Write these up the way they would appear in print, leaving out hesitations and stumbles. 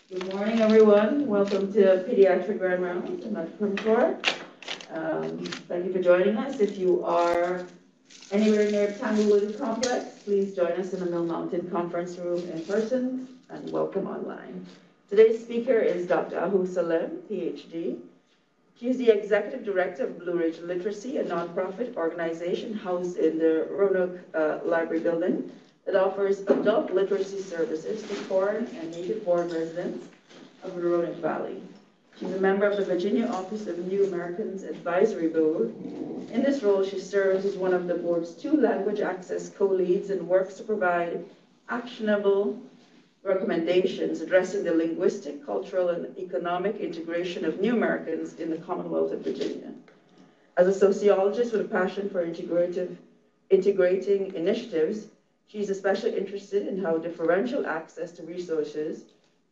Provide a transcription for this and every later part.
Good morning, everyone. Welcome to Pediatric Grand Rounds. I'm Dr. Permator. Thank you for joining us. If you are anywhere near Tanglewood Complex, please join us in the Mill Mountain Conference Room in person, and welcome online. Today's speaker is Dr. Ahoo Salem, Ph.D. She is the Executive Director of Blue Ridge Literacy, a nonprofit organization housed in the Roanoke Library Building that offers adult literacy services to foreign and native-born residents of the Roanoke Valley. She's a member of the Virginia Office of New Americans Advisory Board. In this role, she serves as one of the board's 2 language access co-leads and works to provide actionable recommendations addressing the linguistic, cultural, and economic integration of new Americans in the Commonwealth of Virginia. As a sociologist with a passion for integrating initiatives, she's especially interested in how differential access to resources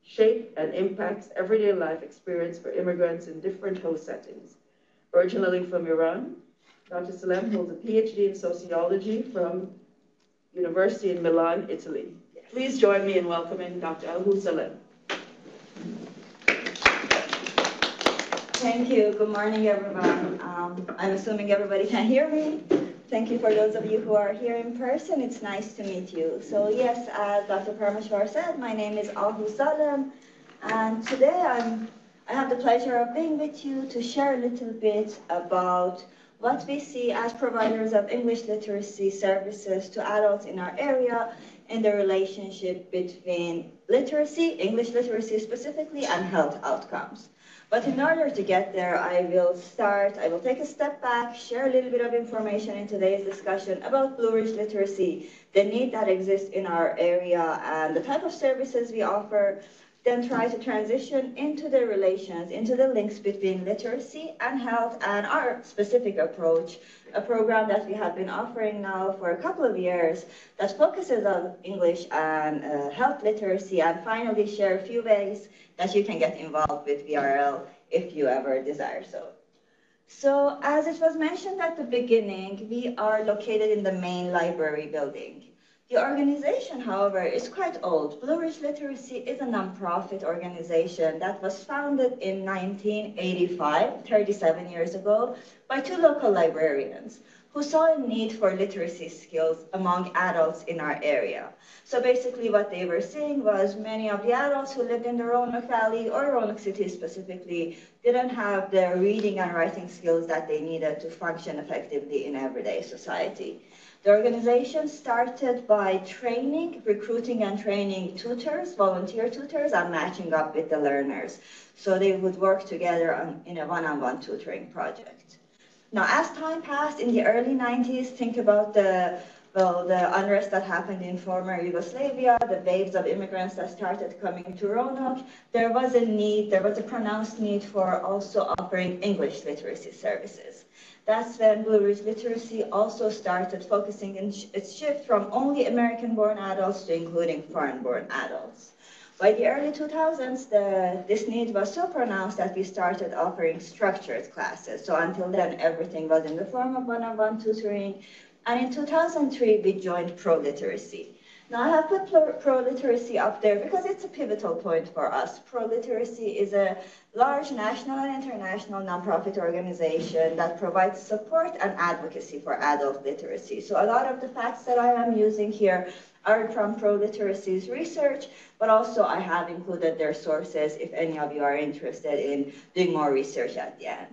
shape and impacts everyday life experience for immigrants in different host settings. Originally from Iran, Dr. Salem holds a Ph.D. in sociology from University in Milan, Italy. Please join me in welcoming Dr. Ahoo Salem. Thank you. Good morning, everyone. I'm assuming everybody can hear me. Thank you for those of you who are here in person. It's nice to meet you. So yes, as Dr. Parmeshwar said, my name is Ahoo Salem, and today I have the pleasure of being with you to share a little bit about what we see as providers of English literacy services to adults in our area in the relationship between literacy, English literacy specifically, and health outcomes. But in order to get there, I will take a step back, share a little bit of information in today's discussion about Blue Ridge literacy, the need that exists in our area, and the type of services we offer, then try to transition into the relations, into the links between literacy and health and our specific approach, a program that we have been offering now for a couple of years that focuses on English and health literacy, and finally share a few ways that you can get involved with VRL if you ever desire so. So as it was mentioned at the beginning, we are located in the main library building. The organization, however, is quite old. Blue Ridge Literacy is a nonprofit organization that was founded in 1985, 37 years ago, by 2 local librarians who saw a need for literacy skills among adults in our area. So basically what they were seeing was many of the adults who lived in the Roanoke Valley or Roanoke City specifically didn't have the reading and writing skills that they needed to function effectively in everyday society. The organization started by recruiting and training tutors, volunteer tutors, and matching up with the learners. So they would work together in a one-on-one tutoring project. Now, as time passed in the early 90s, think about the unrest that happened in former Yugoslavia, the waves of immigrants that started coming to Roanoke. There was a pronounced need for also offering English literacy services. That's when Blue Ridge Literacy also started focusing its shift from only American-born adults to including foreign-born adults. By the early 2000s, this need was so pronounced that we started offering structured classes. So until then, everything was in the form of one-on-one tutoring. And in 2003, we joined Pro-Literacy. Now, I have put Pro-Literacy up there because it's a pivotal point for us. Pro-Literacy is a large national and international nonprofit organization that provides support and advocacy for adult literacy. So a lot of the facts that I am using here are from Pro-Literacy's research, but also I have included their sources if any of you are interested in doing more research at the end.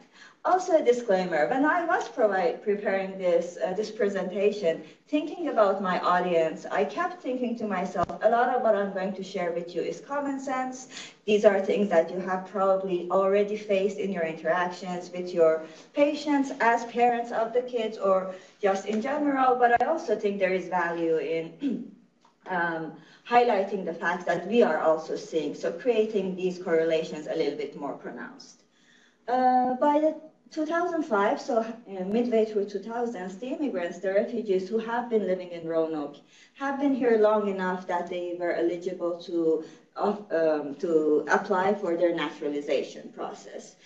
Also a disclaimer, when I was preparing this presentation, thinking about my audience, I kept thinking to myself, a lot of what I'm going to share with you is common sense. These are things that you have probably already faced in your interactions with your patients as parents of the kids or just in general, but I also think there is value in highlighting the fact that we are also seeing, so creating these correlations a little bit more pronounced. By the 2005, so midway through 2000s, the immigrants, the refugees who have been living in Roanoke, have been here long enough that they were eligible to apply for their naturalization process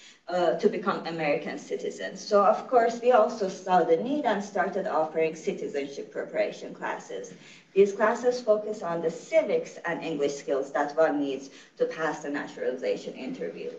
to become American citizens. So of course, we also saw the need and started offering citizenship preparation classes. These classes focus on the civics and English skills that one needs to pass the naturalization interview.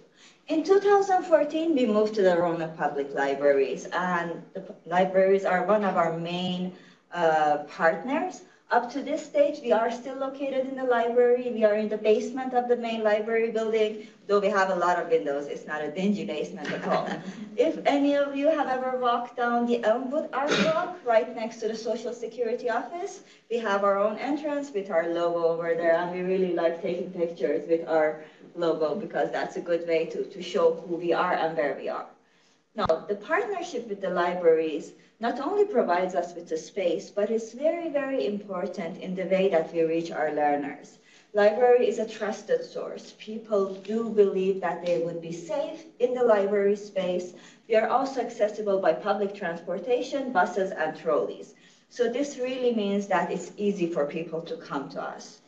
In 2014, we moved to the Roanoke Public Libraries, and the libraries are one of our main partners. Up to this stage, we are still located in the library. We are in the basement of the main library building, though we have a lot of windows. It's not a dingy basement at all. If any of you have ever walked down the Elmwood Art Walk, right next to the Social Security office, we have our own entrance with our logo over there, and we really like taking pictures with our logo because that's a good way to show who we are and where we are. Now, the partnership with the libraries not only provides us with a space, but it's very, very important in the way that we reach our learners. Library is a trusted source. People do believe that they would be safe in the library space. We are also accessible by public transportation, buses, and trolleys. So this really means that it's easy for people to come to us.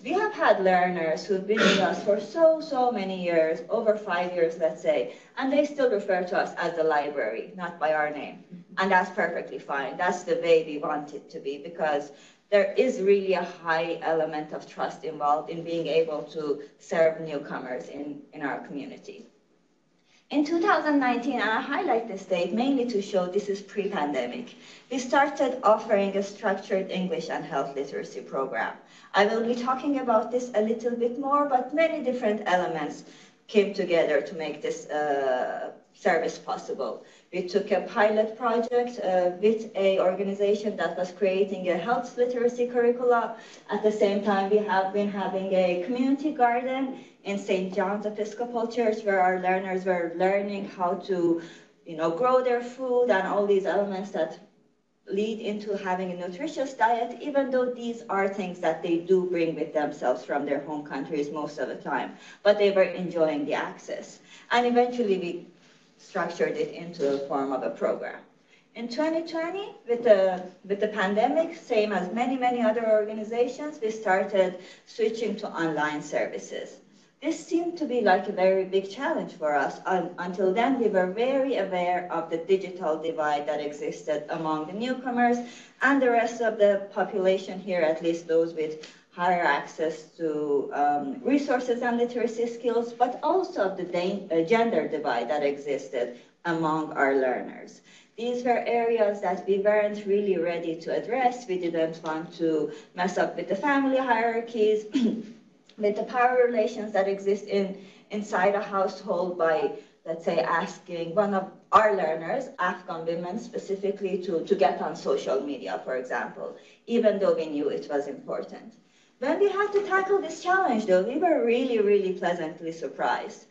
We have had learners who've been with us for so many years, over 5 years, let's say, and they still refer to us as the library, not by our name. And that's perfectly fine. That's the way we want it to be, because there is really a high element of trust involved in being able to serve newcomers in our community. In 2019, and I highlight this date mainly to show this is pre-pandemic, we started offering a structured English and health literacy program. I will be talking about this a little bit more, but many different elements came together to make this service possible. We took a pilot project with an organization that was creating a health literacy curricula. At the same time, we have been having a community garden in St. John's Episcopal Church, where our learners were learning how to, grow their food and all these elements that lead into having a nutritious diet, even though these are things that they do bring with themselves from their home countries most of the time. But they were enjoying the access. And eventually we structured it into the form of a program. In 2020, with the pandemic, same as many other organizations, we started switching to online services. This seemed to be like a very big challenge for us. Until then, we were very aware of the digital divide that existed among the newcomers and the rest of the population here, at least those with higher access to resources and literacy skills, but also the gender divide that existed among our learners. These were areas that we weren't really ready to address. We didn't want to mess up with the family hierarchies, with the power relations that exist inside a household by, let's say, asking one of our learners, Afghan women specifically, to get on social media, for example, even though we knew it was important. When we had to tackle this challenge, though, we were really pleasantly surprised.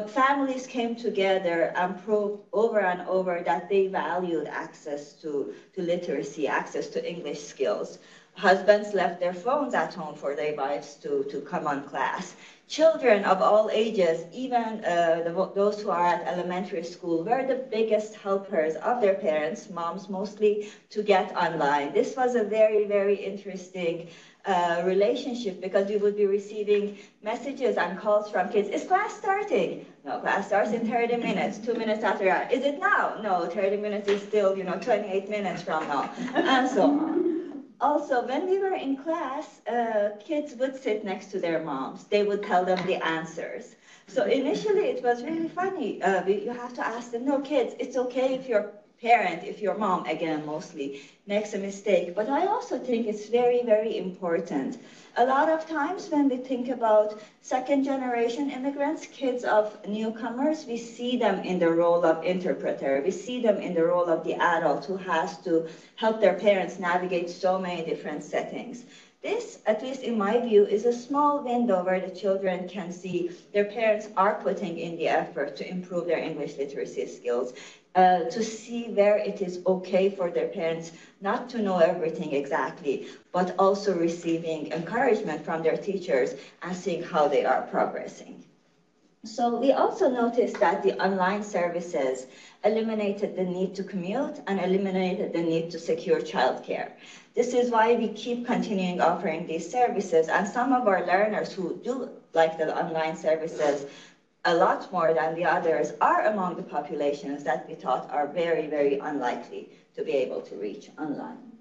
Families came together and proved over and over that they valued access to literacy, access to English skills. Husbands left their phones at home for their wives to come on class. Children of all ages, even those who are at elementary school, were the biggest helpers of their parents, moms mostly, to get online. This was a very interesting relationship, because we would be receiving messages and calls from kids. Is class starting? No, class starts in 30 minutes, 2 minutes after that. Is it now? No, 30 minutes is still, 28 minutes from now, and so on. Also, when we were in class, kids would sit next to their moms. They would tell them the answers. So initially, it was really funny. You have to ask them, no, kids, it's okay if your parent, if your mom, again, mostly, makes a mistake. But I also think it's very important. A lot of times when we think about second-generation immigrants, kids of newcomers, we see them in the role of interpreter. We see them in the role of the adult who has to help their parents navigate so many different settings. This, at least in my view, is a small window where the children can see their parents are putting in the effort to improve their English literacy skills, to see where it is okay for their parents not to know everything exactly, but also receiving encouragement from their teachers and seeing how they are progressing. So we also noticed that the online services eliminated the need to commute and eliminated the need to secure childcare. This is why we keep continuing offering these services, and some of our learners who do like the online services a lot more than the others are among the populations that we thought are very unlikely to be able to reach online.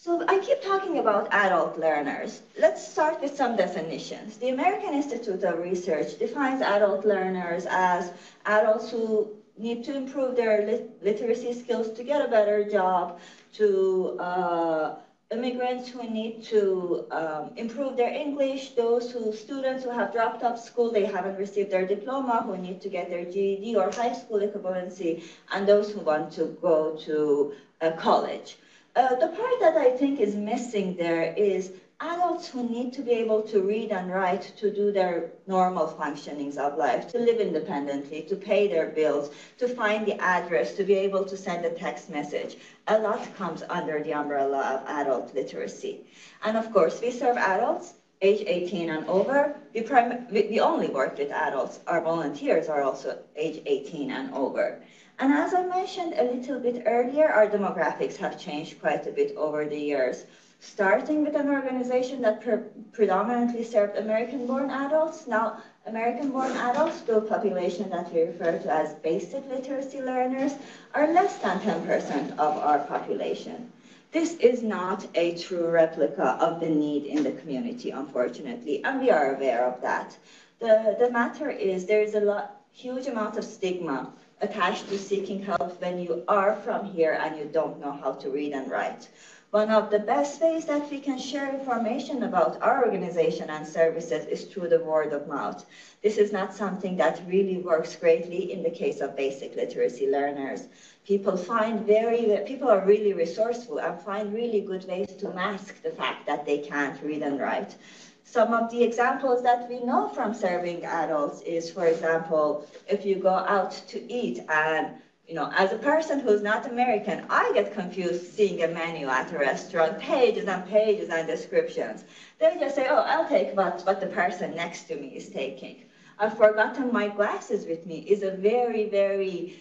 So I keep talking about adult learners. Let's start with some definitions. The American Institute of Research defines adult learners as adults who need to improve their literacy skills to get a better job, to immigrants who need to improve their English, students who have dropped out of school, they haven't received their diploma, who need to get their GED or high school equivalency, and those who want to go to college. The part that I think is missing there is adults who need to be able to read and write to do their normal functionings of life, to live independently, to pay their bills, to find the address, to be able to send a text message. A lot comes under the umbrella of adult literacy. And of course, we serve adults age 18 and over. We only work with adults. Our volunteers are also age 18 and over. And as I mentioned a little bit earlier, our demographics have changed quite a bit over the years. Starting with an organization that predominantly served American-born adults. Now, American-born adults, the population that we refer to as basic literacy learners, are less than 10% of our population. This is not a true replica of the need in the community, unfortunately, and we are aware of that. The matter is there is a huge amount of stigma attached to seeking help when you are from here and you don't know how to read and write. One of the best ways that we can share information about our organization and services is through the word of mouth. This is not something that really works greatly in the case of basic literacy learners. People are really resourceful and find really good ways to mask the fact that they can't read and write. Some of the examples that we know from serving adults is, for example, if you go out to eat and, as a person who's not American, I get confused seeing a menu at a restaurant, pages and pages and descriptions. They just say, oh, I'll take what the person next to me is taking. I've forgotten my glasses with me is a very, very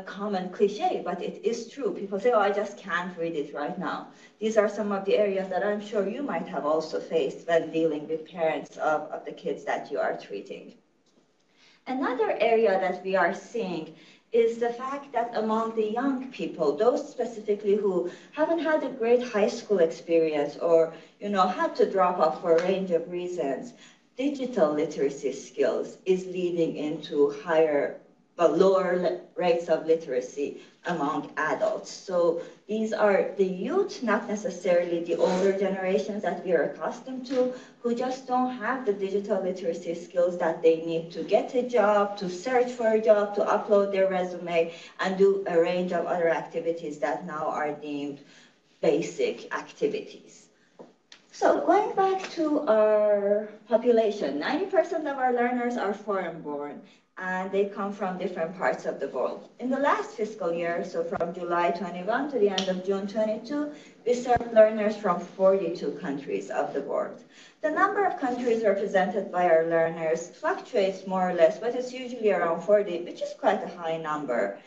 common cliche, but it is true. People say, oh, I just can't read it right now. These are some of the areas that I'm sure you might have also faced when dealing with parents of the kids that you are treating. Another area that we are seeing is the fact that among the young people, those specifically who haven't had a great high school experience or, had to drop off for a range of reasons, digital literacy skills is leading into lower rates of literacy among adults. So these are the youth, not necessarily the older generations that we are accustomed to, who just don't have the digital literacy skills that they need to get a job, to search for a job, to upload their resume, and do a range of other activities that now are deemed basic activities. So going back to our population, 90% of our learners are foreign-born, and they come from different parts of the world. In the last fiscal year, so from July 21 to the end of June 22, we served learners from 42 countries of the world. The number of countries represented by our learners fluctuates more or less, but it's usually around 40, which is quite a high number.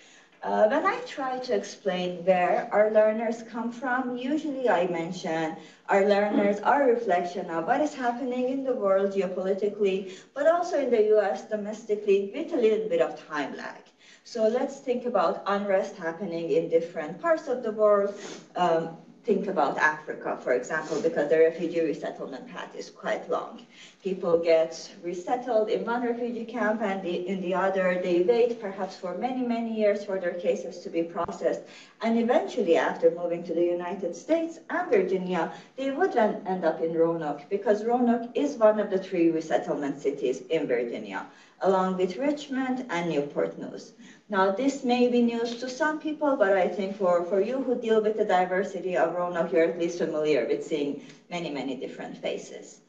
When I try to explain where our learners come from, usually I mention our learners are a reflection of what is happening in the world geopolitically, but also in the US domestically with a little bit of time lag. So let's think about unrest happening in different parts of the world. Think about Africa, for example, because the refugee resettlement path is quite long. People get resettled in one refugee camp and in the other, they wait perhaps for many, many years for their cases to be processed. And eventually, after moving to the United States and Virginia, they would then end up in Roanoke, because Roanoke is one of the 3 resettlement cities in Virginia, along with Richmond and Newport News. Now, this may be news to some people, but I think for you who deal with the diversity of Roanoke, you're at least familiar with seeing many, many different faces.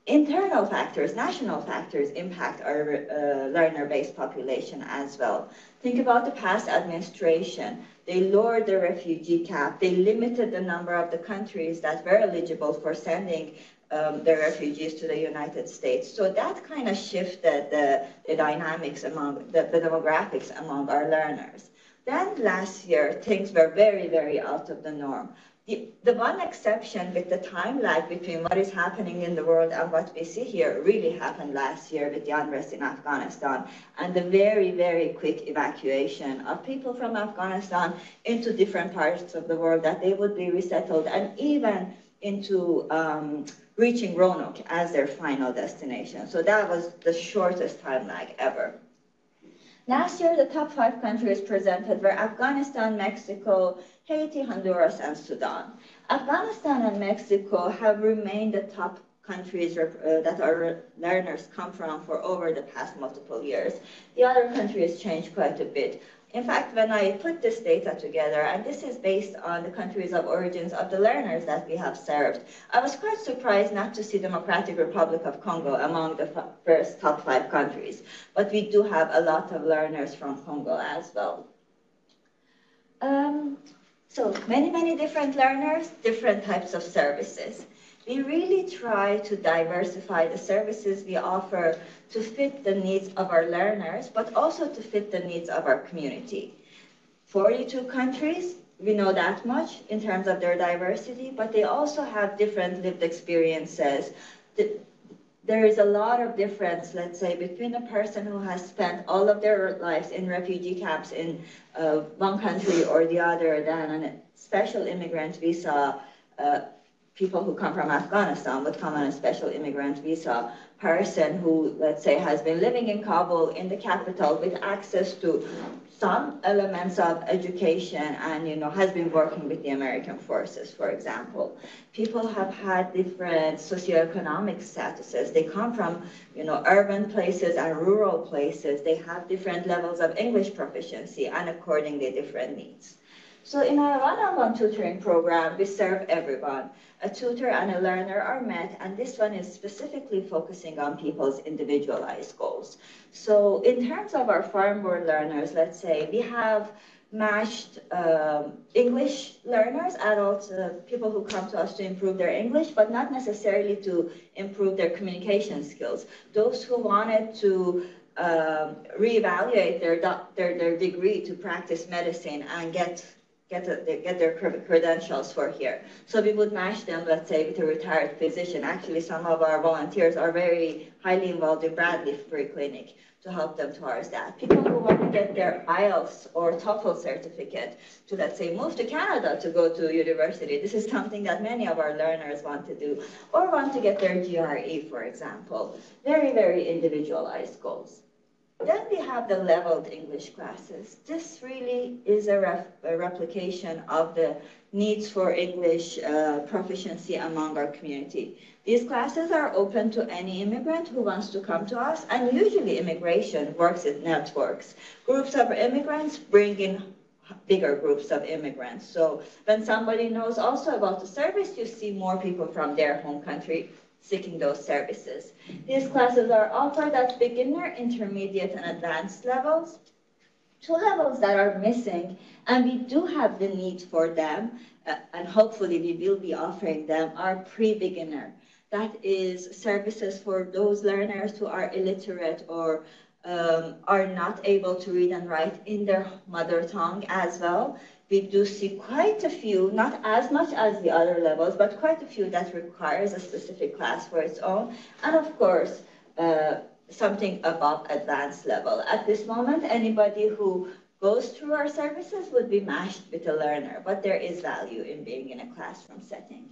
Internal factors, national factors impact our learner-based population as well. Think about the past administration. They lowered the refugee cap. They limited the number of the countries that were eligible for sending the refugees to the United States. So that kind of shifted the dynamics among the demographics among our learners. Then last year, things were very, very out of the norm. The one exception with the time lag between what is happening in the world and what we see here really happened last year with the unrest in Afghanistan and the very, very quick evacuation of people from Afghanistan into different parts of the world, that they would be resettled, and even into reaching Roanoke as their final destination. So that was the shortest time lag ever. Last year, the top 5 countries presented were Afghanistan, Mexico, Haiti, Honduras, and Sudan. Afghanistan and Mexico have remained the top countries that our learners come from for over the past multiple years. The other countries changed quite a bit. In fact, when I put this data together, and this is based on the countries of origins of the learners that we have served, I was quite surprised not to see Democratic Republic of Congo among the first top 5 countries. But we do have a lot of learners from Congo as well. So many, many different learners, different types of services. We really try to diversify the services we offer to fit the needs of our learners, but also to fit the needs of our community. 42 countries, we know that much in terms of their diversity, but they also have different lived experiences. There is a lot of difference, let's say, between a person who has spent all of their lives in refugee camps in one country or the other than a special immigrant visa. People who come from Afghanistan would come on a special immigrant visa. Person who, let's say, has been living in Kabul, in the capital, with access to some elements of education and, has been working with the American forces, for example. People have had different socioeconomic statuses. They come from, urban places and rural places. They have different levels of English proficiency and accordingly different needs. So in our one-on-one tutoring program, we serve everyone. A tutor and a learner are met, and this one is specifically focusing on people's individualized goals. So in terms of our farm-born learners, let's say, we have matched English learners, adults, people who come to us to improve their English, but not necessarily to improve their communication skills. Those who wanted to reevaluate their degree to practice medicine and get their credentials for here. So we would match them, let's say, with a retired physician. Actually, some of our volunteers are very highly involved in Bradley Free Clinic to help them towards that. People who want to get their IELTS or TOEFL certificate to, let's say, move to Canada to go to university. This is something that many of our learners want to do, or want to get their GRE, for example. Very, very individualized goals. Then we have the leveled English classes. This really is a replication of the needs for English proficiency among our community. These classes are open to any immigrant who wants to come to us, and usually immigration works in networks. Groups of immigrants bring in bigger groups of immigrants. So when somebody knows also about the service, you see more people from their home country seeking those services. These classes are offered at beginner, intermediate, and advanced levels. 2 levels that are missing, and we do have the need for them, and hopefully we will be offering them, are pre-beginner. That is services for those learners who are illiterate or are not able to read and write in their mother tongue as well. We do see quite a few, not as much as the other levels, but quite a few that requires a specific class for its own. And of course, something above advanced level. At this moment, anybody who goes through our services would be matched with a learner, but there is value in being in a classroom setting.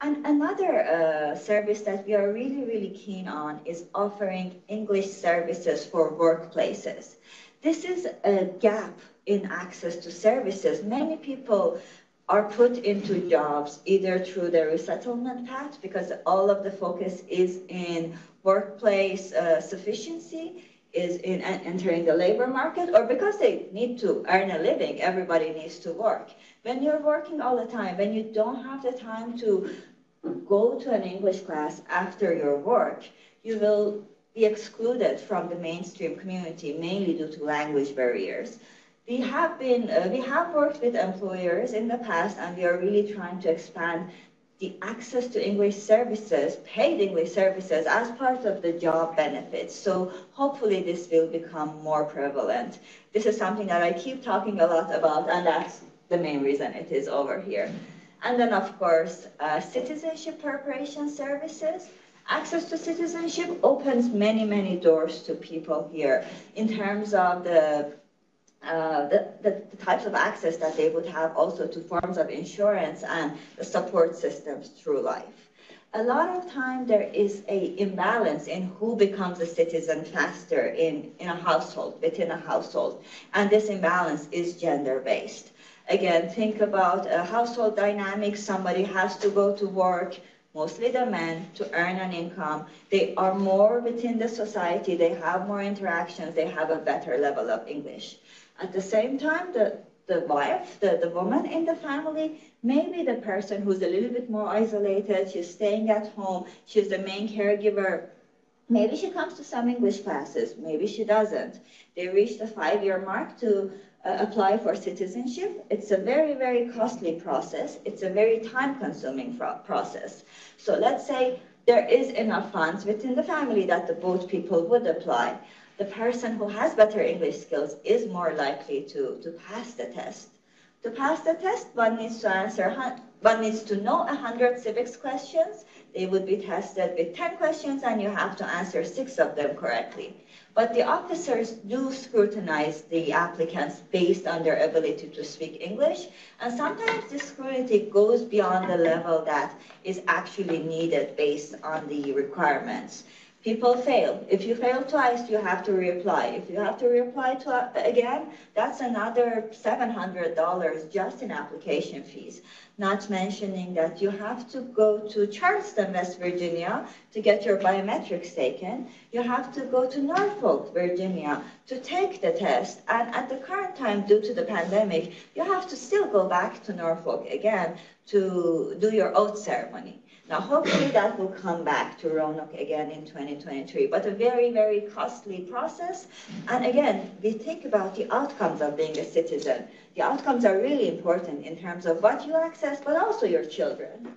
And another service that we are really, really keen on is offering English services for workplaces. This is a gap in access to services. Many people are put into jobs either through the resettlement path, because all of the focus is in workplace sufficiency, is in entering the labor market, or because they need to earn a living. Everybody needs to work. When you're working all the time, when you don't have the time to go to an English class after your work, you will be excluded from the mainstream community, mainly due to language barriers. We have worked with employers in the past, and we are really trying to expand the access to English services, paid English services, as part of the job benefits. So hopefully this will become more prevalent. This is something that I keep talking a lot about, and that's the main reason it is over here. And then, of course, citizenship preparation services. Access to citizenship opens many, many doors to people here in terms of the types of access that they would have also to forms of insurance and the support systems through life. A lot of time there is an imbalance in who becomes a citizen faster in a household, within a household, and this imbalance is gender-based. Again, think about a household dynamic. Somebody has to go to work, mostly the men, to earn an income. They are more within the society, they have more interactions, they have a better level of English. At the same time, the wife, the woman in the family, may be the person who's a little bit more isolated, she's staying at home, she's the main caregiver. Maybe she comes to some English classes, maybe she doesn't. They reach the 5-year mark to apply for citizenship. It's a very, very costly process. It's a very time-consuming process. So let's say there is enough funds within the family that both people would apply. The person who has better English skills is more likely to pass the test. To pass the test, one needs to know 100 civics questions. They would be tested with 10 questions, and you have to answer 6 of them correctly. But the officers do scrutinize the applicants based on their ability to speak English, and sometimes this scrutiny goes beyond the level that is actually needed based on the requirements. People fail. If you fail twice, you have to reapply. If you have to reapply again, that's another $700 just in application fees. Not mentioning that you have to go to Charleston, West Virginia to get your biometrics taken. You have to go to Norfolk, Virginia to take the test. And at the current time, due to the pandemic, you have to still go back to Norfolk again to do your oath ceremony. Now, hopefully that will come back to Roanoke again in 2023, but a very, very costly process. And again, we think about the outcomes of being a citizen. The outcomes are really important in terms of what you access, but also your children.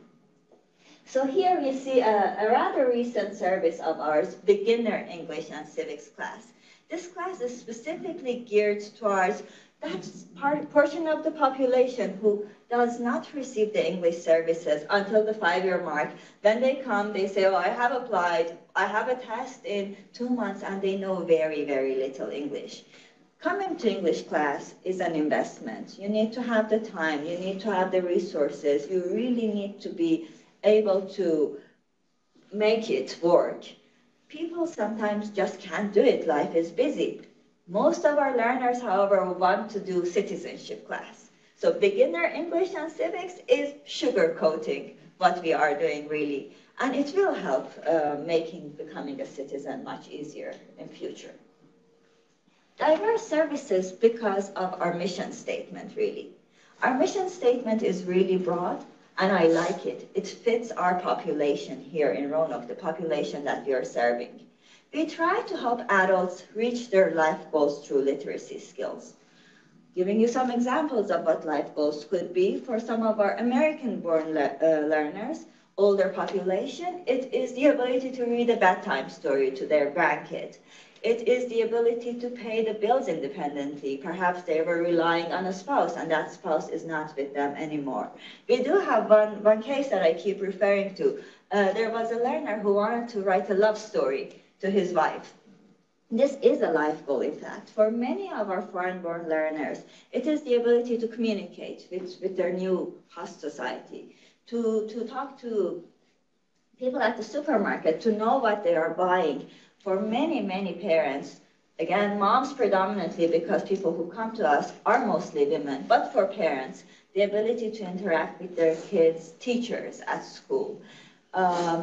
So here we see a rather recent service of ours, Beginner English and Civics class. This class is specifically geared towards that portion of the population who does not receive the English services until the 5-year mark. When they come, they say, oh, I have applied, I have a test in 2 months, and they know very, very little English. Coming to English class is an investment. You need to have the time, you need to have the resources, you really need to be able to make it work. People sometimes just can't do it, life is busy. Most of our learners, however, want to do citizenship class. So beginner English and civics is sugarcoating what we are doing really. And it will help making becoming a citizen much easier in future. Diverse services because of our mission statement really. Our mission statement is really broad and I like it. It fits our population here in Roanoke, the population that we are serving. We try to help adults reach their life goals through literacy skills. Giving you some examples of what life goals could be for some of our American-born learners, older population, it is the ability to read a bedtime story to their grandkid. It is the ability to pay the bills independently. Perhaps they were relying on a spouse and that spouse is not with them anymore. We do have one case that I keep referring to. There was a learner who wanted to write a love story to his wife. This is a life goal, in fact. For many of our foreign-born learners, it is the ability to communicate with their new host society, to talk to people at the supermarket, to know what they are buying. For many, many parents, again, moms predominantly, because people who come to us are mostly women, but for parents, the ability to interact with their kids' teachers at school,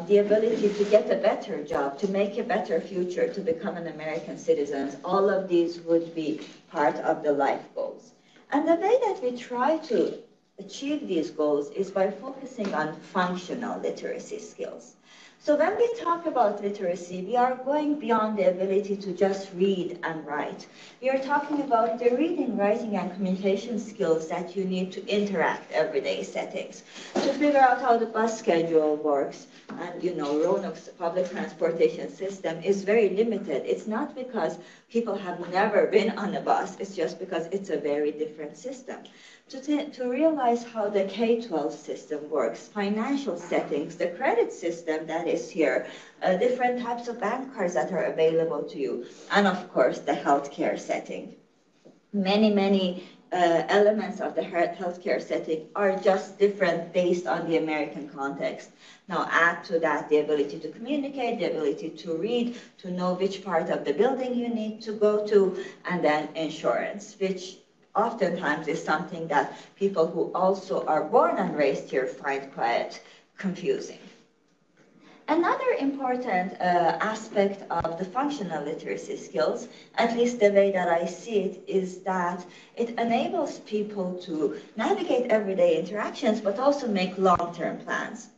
the ability to get a better job, to make a better future, to become an American citizen, all of these would be part of the life goals. And the way that we try to achieve these goals is by focusing on functional literacy skills. So when we talk about literacy, we are going beyond the ability to just read and write. We are talking about the reading, writing, and communication skills that you need to interact everyday settings, to figure out how the bus schedule works. And you know, Roanoke's public transportation system is very limited. It's not because people have never been on a bus, it's just because it's a very different system. To realize how the K-12 system works, financial settings, the credit system that is here, different types of bank cards that are available to you, and of course the healthcare setting. Many elements of the healthcare setting are just different based on the American context. Now add to that the ability to communicate, the ability to read, to know which part of the building you need to go to, and then insurance, which oftentimes is something that people who also are born and raised here find quite confusing. Another important aspect of the functional literacy skills, at least the way that I see it, is that it enables people to navigate everyday interactions, but also make long-term plans.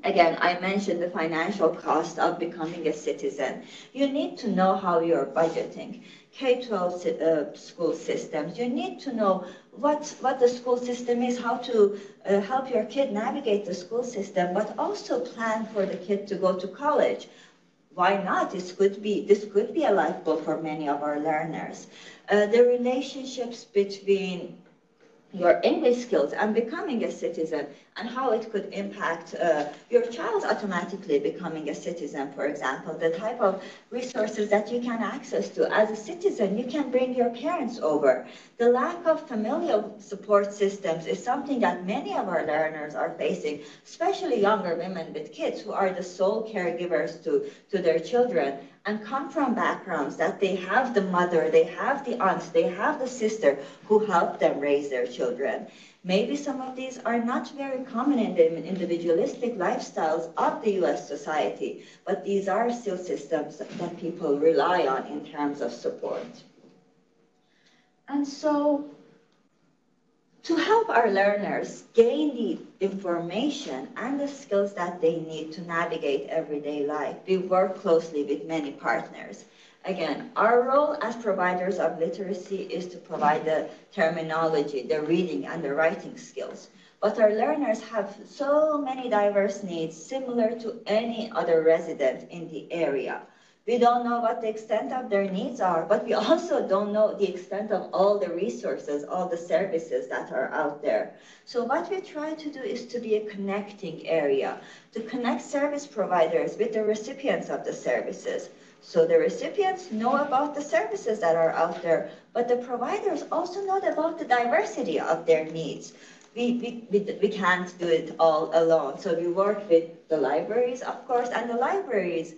Again, I mentioned the financial cost of becoming a citizen. You need to know how you're budgeting. K-12 school systems, you need to know what the school system is, how to help your kid navigate the school system, but also plan for the kid to go to college. Why not? This could be a life goal for many of our learners. The relationships between your English skills and becoming a citizen, and how it could impact your child automatically becoming a citizen, for example, the type of resources that you can access to. As a citizen, you can bring your parents over. The lack of familial support systems is something that many of our learners are facing, especially younger women with kids who are the sole caregivers to their children, and come from backgrounds that they have the mother, they have the aunt, they have the sister who help them raise their children. Maybe some of these are not very common in the individualistic lifestyles of the US society, but these are still systems that people rely on in terms of support. And so, to help our learners gain the information and the skills that they need to navigate everyday life, we work closely with many partners. Again, our role as providers of literacy is to provide the terminology, the reading and the writing skills. But our learners have so many diverse needs, similar to any other resident in the area. We don't know what the extent of their needs are, but we also don't know the extent of all the resources, all the services that are out there. So what we try to do is to be a connecting area, to connect service providers with the recipients of the services. So the recipients know about the services that are out there, but the providers also know about the diversity of their needs. We can't do it all alone. So we work with the libraries, of course, and the libraries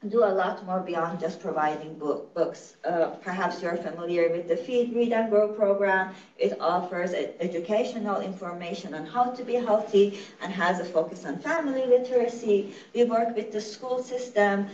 do a lot more beyond just providing books. Perhaps you're familiar with the Feed, Read, and Grow program. It offers educational information on how to be healthy and has a focus on family literacy. We work with the school system,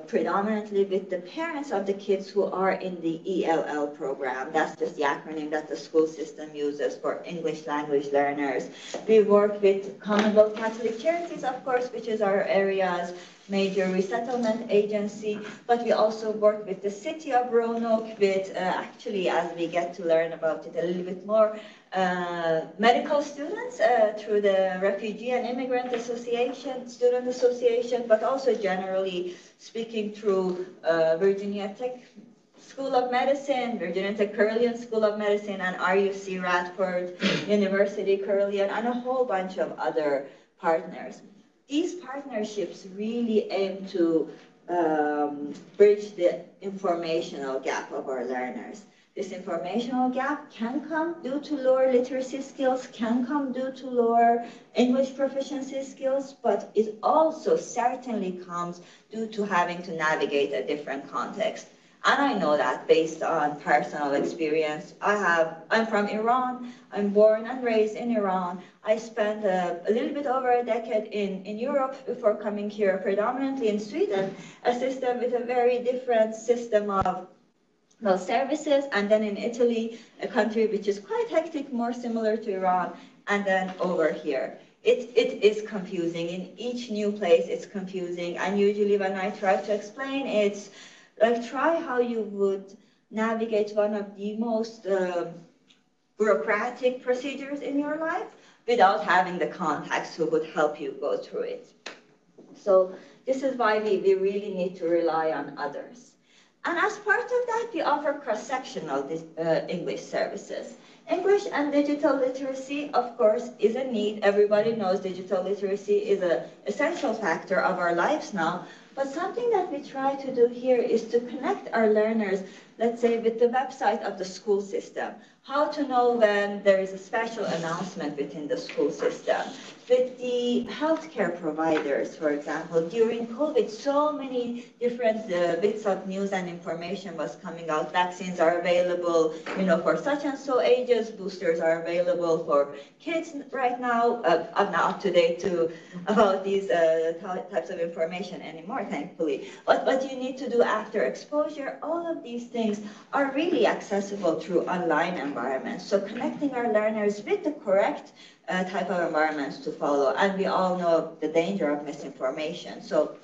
predominantly with the parents of the kids who are in the ELL program. That's just the acronym that the school system uses for English language learners. We work with Commonwealth Catholic Charities, of course, which is our area's major resettlement agency, but we also work with the city of Roanoke with, actually, as we get to learn about it a little bit more, medical students through the Refugee and Immigrant Association, Student Association, but also generally speaking through Virginia Tech School of Medicine, Virginia Tech Carilion School of Medicine, and RUC Radford University Carilion, and a whole bunch of other partners. These partnerships really aim to bridge the informational gap of our learners. This informational gap can come due to lower literacy skills, can come due to lower English proficiency skills, but it also certainly comes due to having to navigate a different context. And I know that based on personal experience. I'm from Iran. I'm born and raised in Iran. I spent a little bit over a decade in Europe before coming here, predominantly in Sweden, a system with a very different system of services, and then in Italy, a country which is quite hectic, more similar to Iran, and then over here. it is confusing. In each new place, it's confusing. And usually when I try to explain, it's like try how you would navigate one of the most bureaucratic procedures in your life without having the contacts who would help you go through it. So this is why we really need to rely on others. And as part of that, we offer cross-sectional English services. English and digital literacy, of course, is a need. Everybody knows digital literacy is an essential factor of our lives now. But something that we try to do here is to connect our learners, let's say, with the website of the school system. How to know when there is a special announcement within the school system. With the healthcare providers, for example, during COVID, so many different bits of news and information was coming out. Vaccines are available, for such and so ages. Boosters are available for kids right now. I'm not up to date about these types of information anymore, thankfully. But what you need to do after exposure, all of these things are really accessible through online environments. So connecting our learners with the correct type of environments to follow. And we all know the danger of misinformation. So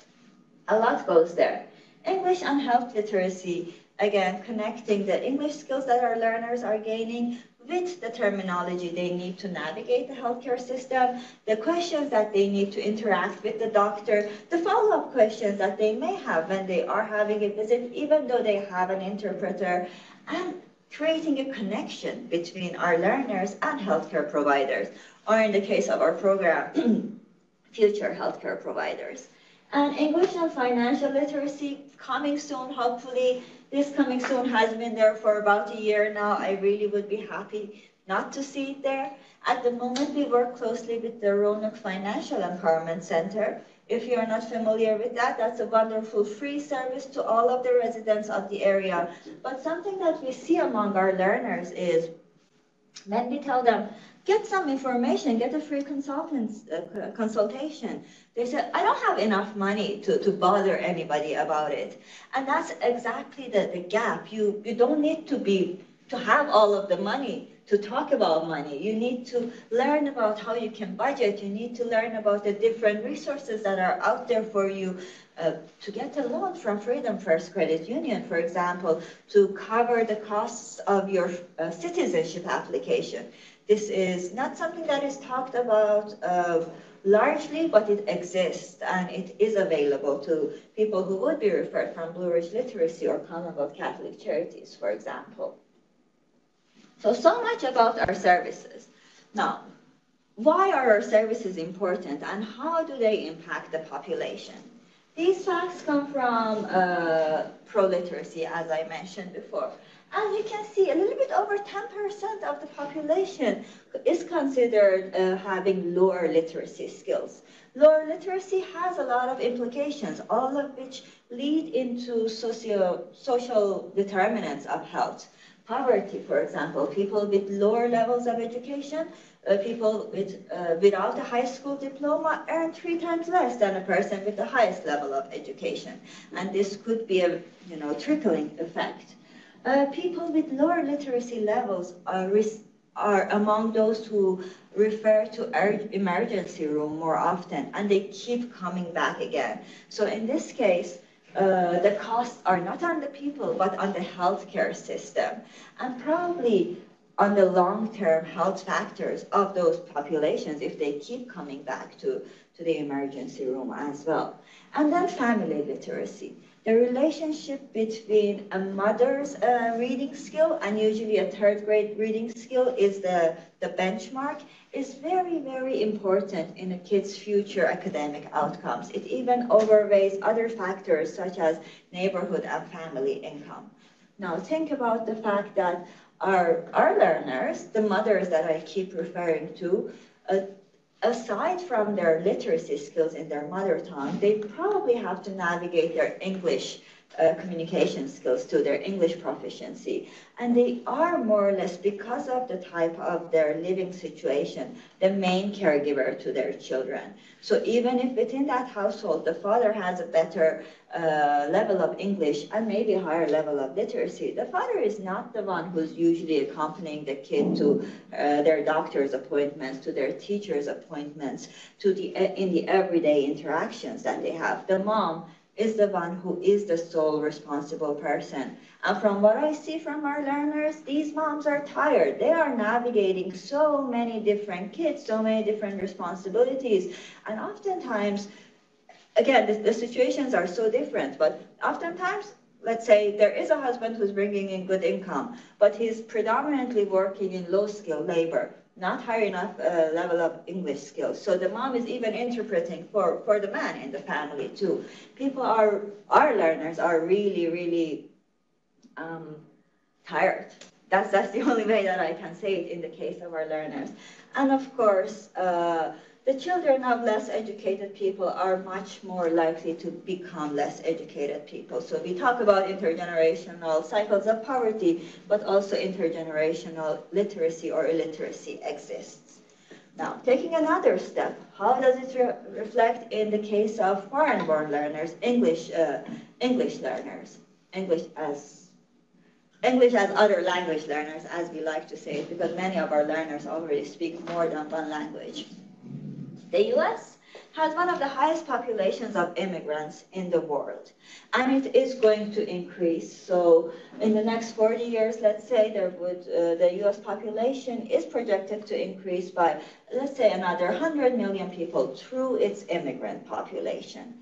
a lot goes there. English and health literacy, again, connecting the English skills that our learners are gaining with the terminology they need to navigate the healthcare system, the questions that they need to interact with the doctor, the follow-up questions that they may have when they are having a visit, even though they have an interpreter, and creating a connection between our learners and healthcare providers, or in the case of our program, future healthcare providers. And English and financial literacy coming soon, hopefully. This coming soon has been there for about a year now. I really would be happy not to see it there. At the moment, we work closely with the Roanoke Financial Empowerment Center. If you're not familiar with that, that's a wonderful free service to all of the residents of the area. But something that we see among our learners is when we tell them, get some information, get a free consultation. They said, I don't have enough money to bother anybody about it. And that's exactly the gap. You don't need to have all of the money to talk about money. You need to learn about how you can budget. You need to learn about the different resources that are out there for you to get a loan from Freedom First Credit Union, for example, to cover the costs of your citizenship application. This is not something that is talked about largely, but it exists, and it is available to people who would be referred from Blue Ridge Literacy or Commonwealth Catholic Charities, for example. So much about our services. Now, why are our services important, and how do they impact the population? These facts come from pro-literacy, as I mentioned before. And you can see a little bit over 10% of the population is considered having lower literacy skills. Lower literacy has a lot of implications, all of which lead into social determinants of health. Poverty, for example, people with lower levels of education, people without a high school diploma earn 3 times less than a person with the highest level of education. And this could be a trickling effect. People with lower literacy levels are among those who refer to emergency room more often, and they keep coming back again. So in this case, the costs are not on the people, but on the healthcare system, and probably on the long-term health factors of those populations if they keep coming back to the emergency room as well. And then family literacy. The relationship between a mother's reading skill and usually a third grade reading skill is the benchmark, is very, very important in a kid's future academic outcomes. It even overweighs other factors such as neighborhood and family income. Now think about the fact that our learners, the mothers that I keep referring to, aside from their literacy skills in their mother tongue, they probably have to navigate their English communication skills, to their English proficiency. And they are more or less, because of the type of their living situation, the main caregiver to their children. So even if within that household the father has a better level of English and maybe a higher level of literacy, the father is not the one who's usually accompanying the kid to their doctor's appointments, to their teacher's appointments, to in the everyday interactions that they have. The mom is the one who is the sole responsible person. And from what I see from our learners, these moms are tired. They are navigating so many different kids, so many different responsibilities. And oftentimes, again, the situations are so different, but oftentimes, let's say there is a husband who's bringing in good income, but he's predominantly working in low-skilled labor, not high enough level of English skills. So the mom is even interpreting for the man in the family too. Our learners are really, really tired. That's the only way that I can say it in the case of our learners. And of course, the children of less educated people are much more likely to become less educated people. So we talk about intergenerational cycles of poverty, but also intergenerational literacy or illiteracy exists. Now, taking another step, how does it reflect in the case of foreign-born learners, English learners, English as other language learners, as we like to say it, because many of our learners already speak more than one language. The US has one of the highest populations of immigrants in the world, and it is going to increase. So in the next 40 years, let's say, the US population is projected to increase by, let's say, another 100 million people through its immigrant population.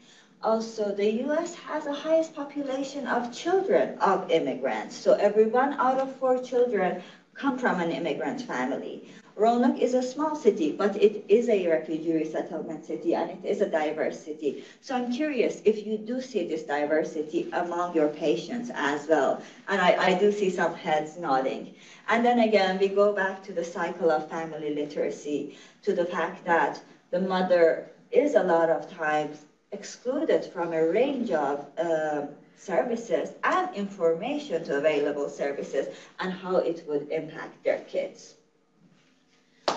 Also, the US has the highest population of children of immigrants. So every 1 out of 4 children come from an immigrant family. Roanoke is a small city, but it is a refugee resettlement city, and it is a diverse city. So I'm curious if you do see this diversity among your patients as well. And I do see some heads nodding. And then again, we go back to the cycle of family literacy, to the fact that the mother is a lot of times excluded from a range of services and information to available services and how it would impact their kids.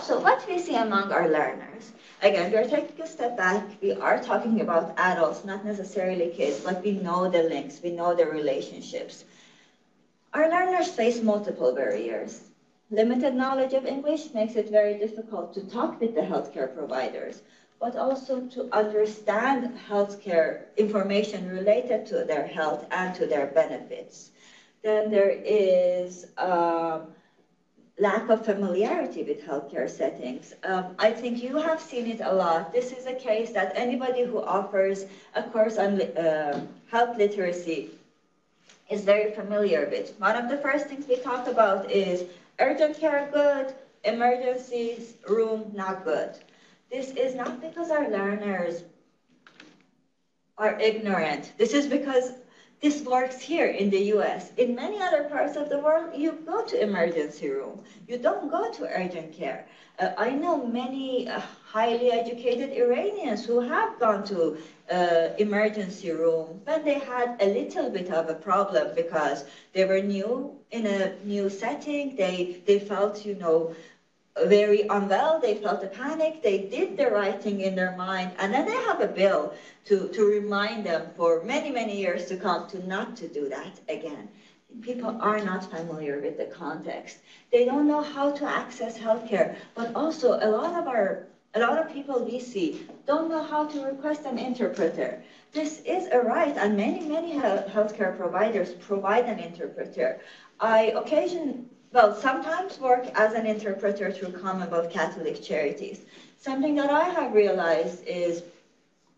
So what we see among our learners, again, we are taking a step back. We are talking about adults, not necessarily kids, but we know the links, we know the relationships. Our learners face multiple barriers. Limited knowledge of English makes it very difficult to talk with the healthcare providers, but also to understand healthcare information related to their health and to their benefits. Then there is lack of familiarity with healthcare settings. I think you have seen it a lot. This is a case that anybody who offers a course on health literacy is very familiar with. One of the first things we talk about is urgent care good, emergencies room not good. This is not because our learners are ignorant. This is because this works here in the US. In many other parts of the world, you go to emergency room. You don't go to urgent care. I know many highly educated Iranians who have gone to emergency room when they had a little bit of a problem because they were new in a new setting. They felt, very unwell, they felt a panic, they did the right thing in their mind, and then they have a bill to remind them for many, many years to come to not to do that again. People are not familiar with the context. They don't know how to access healthcare, but also a lot of people we see don't know how to request an interpreter. This is a right, and many healthcare providers provide an interpreter. Sometimes work as an interpreter through Commonwealth Catholic Charities. Something that I have realized is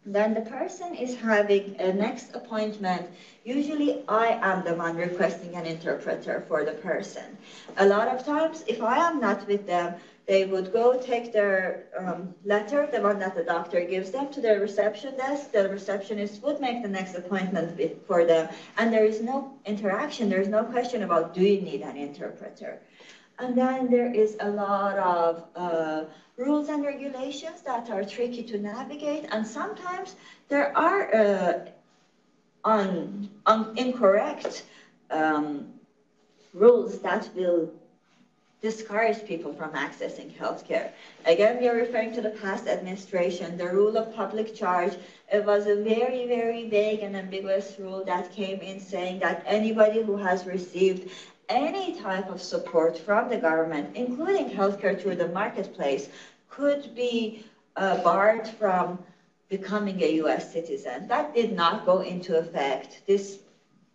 when the person is having a next appointment, usually I am the one requesting an interpreter for the person. A lot of times, if I am not with them, they would go take their letter, the one that the doctor gives them, to their reception desk. The receptionist would make the next appointment for them, and there is no interaction. There is no question about, do you need an interpreter? And then there is a lot of rules and regulations that are tricky to navigate, and sometimes there are incorrect rules that will discourage people from accessing healthcare. Again, we are referring to the past administration, the rule of public charge. It was a very, very vague and ambiguous rule that came in saying that anybody who has received any type of support from the government, including healthcare through the marketplace, could be barred from becoming a U.S. citizen. That did not go into effect. This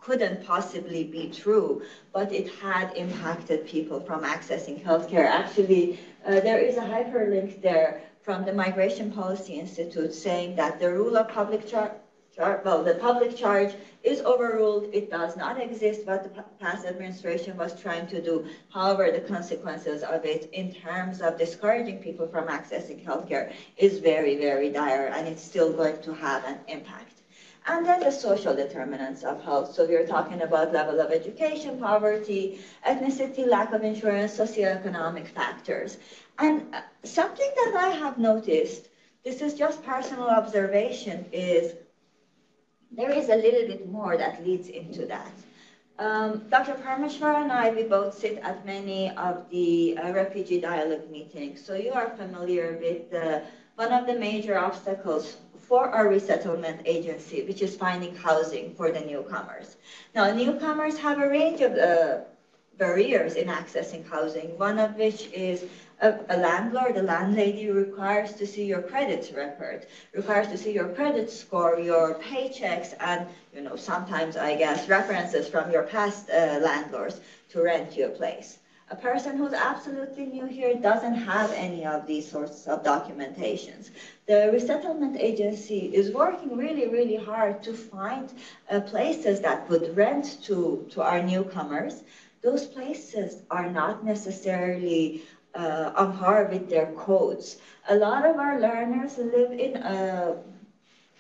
couldn't possibly be true, but it had impacted people from accessing healthcare. Actually, there is a hyperlink there from the Migration Policy Institute saying that the rule of public charge, the public charge is overruled. It does not exist what the past administration was trying to do. However, the consequences of it in terms of discouraging people from accessing healthcare is very, very dire, and it's still going to have an impact. And then the social determinants of health. So we're talking about level of education, poverty, ethnicity, lack of insurance, socioeconomic factors. And something that I have noticed, this is just personal observation, is there is a little bit more that leads into that. Dr. Parmeshwar and I, we both sit at many of the refugee dialogue meetings. So you are familiar with one of the major obstacles for our resettlement agency, which is finding housing for the newcomers. Now, newcomers have a range of barriers in accessing housing, one of which is a landlord, a landlady requires to see your credit record, requires to see your credit score, your paychecks, and sometimes, I guess, references from your past landlords to rent you a place. A person who's absolutely new here doesn't have any of these sorts of documentations. The resettlement agency is working really, really hard to find places that would rent to our newcomers. Those places are not necessarily on par with their codes. A lot of our learners live in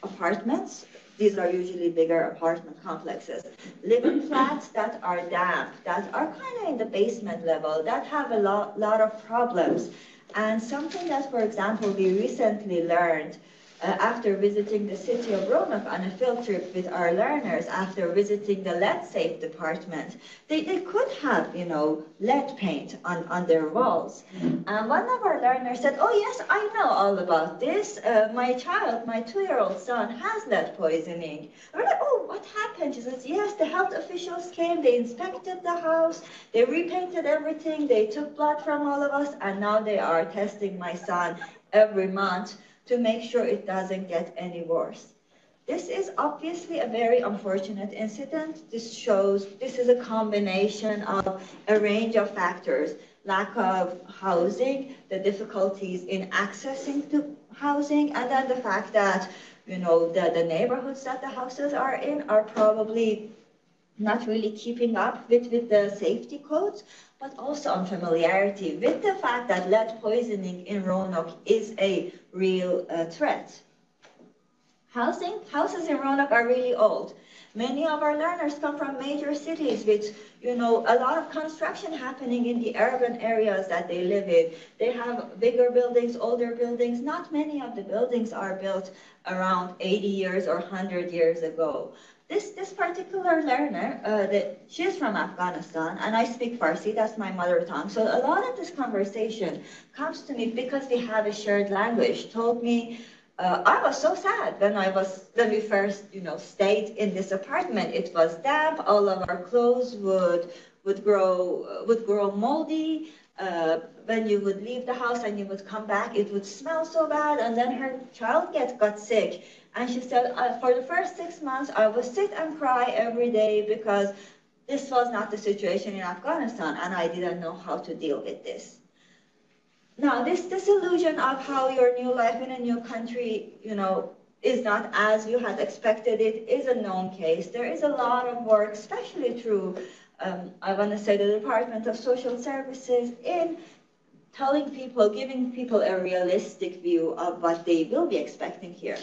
apartments. These are usually bigger apartment complexes. Live in flats that are damp, that are kind of in the basement level, that have a lot of problems. And something that, for example, we recently learned after visiting the city of Roanoke on a field trip with our learners, after visiting the lead safe department, they could have, lead paint on their walls. And one of our learners said, oh yes, I know all about this. My child, my 2-year-old son has lead poisoning. And we're like, oh, what happened? She says, yes, the health officials came, they inspected the house, they repainted everything, they took blood from all of us, and now they are testing my son every month to make sure it doesn't get any worse. This is obviously a very unfortunate incident. This shows this is a combination of a range of factors: lack of housing, the difficulties in accessing to housing, and then the fact that the neighborhoods that the houses are in are probably not really keeping up with the safety codes, but also unfamiliarity with the fact that lead poisoning in Roanoke is a real threat. Houses in Roanoke are really old. Many of our learners come from major cities with, a lot of construction happening in the urban areas that they live in. They have bigger buildings, older buildings. Not many of the buildings are built around 80 years or 100 years ago. This particular learner, she's from Afghanistan, and I speak Farsi, that's my mother tongue. So a lot of this conversation comes to me because we have a shared language. Told me, I was so sad when we first, stayed in this apartment. It was damp. All of our clothes would grow moldy. When you would leave the house and you would come back, it would smell so bad. And then her child got sick. And she said, for the first 6 months, I would sit and cry every day because this was not the situation in Afghanistan, and I didn't know how to deal with this. Now, this illusion of how your new life in a new country, is not as you had expected it is a known case. There is a lot of work, especially through, I want to say, the Department of Social Services, in telling people, giving people a realistic view of what they will be expecting here.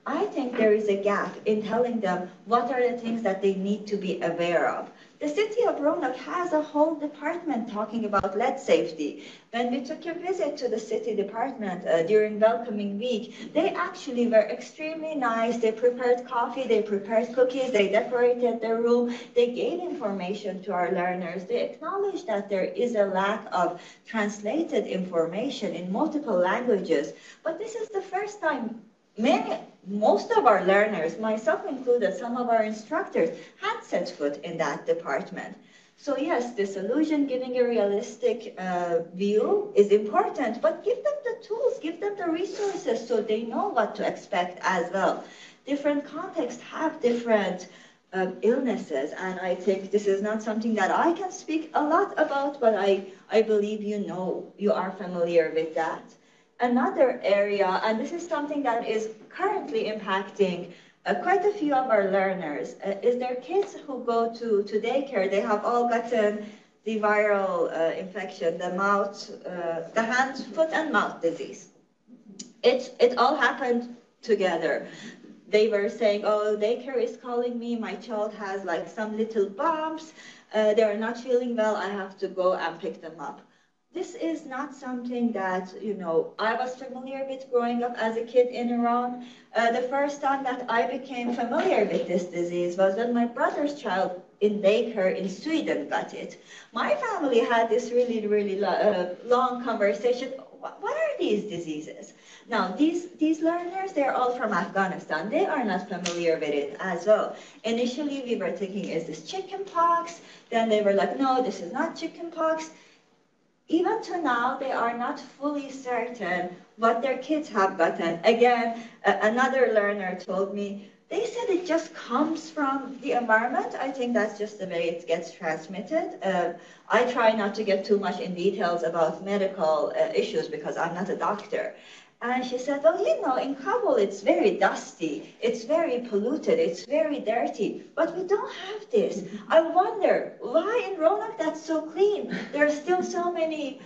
I think there is a gap in telling them what are the things that they need to be aware of. The city of Roanoke has a whole department talking about lead safety. When we took a visit to the city department during welcoming week, they actually were extremely nice. They prepared coffee, they prepared cookies, they decorated their room, they gave information to our learners. They acknowledged that there is a lack of translated information in multiple languages. But this is the first time most of our learners, myself included, some of our instructors, had set foot in that department. So yes, disillusion, giving a realistic view is important, but give them the tools, give them the resources so they know what to expect as well. Different contexts have different illnesses, and I think this is not something that I can speak a lot about, but I believe you are familiar with that. Another area, and this is something that is currently impacting quite a few of our learners, is their kids who go to daycare. They have all gotten the viral infection, the hand, foot, and mouth disease. It all happened together. They were saying, oh, daycare is calling me, my child has like some little bumps, they're not feeling well, I have to go and pick them up. This is not something that, I was familiar with growing up as a kid in Iran. The first time that I became familiar with this disease was when my brother's child in daycare in Sweden got it. My family had this really, really long conversation. What are these diseases? Now, these learners, they're all from Afghanistan. They are not familiar with it as well. Initially, we were thinking, is this chicken pox? Then they were like, no, this is not chicken pox. Even to now, they are not fully certain what their kids have gotten. Again, another learner told me, they said it just comes from the environment. I think that's just the way it gets transmitted. I try not to get too much in details about medical issues because I'm not a doctor. And she said, well, in Kabul, it's very dusty, it's very polluted, it's very dirty, but we don't have this. I wonder, why in Roanoke that's so clean? There are still so many,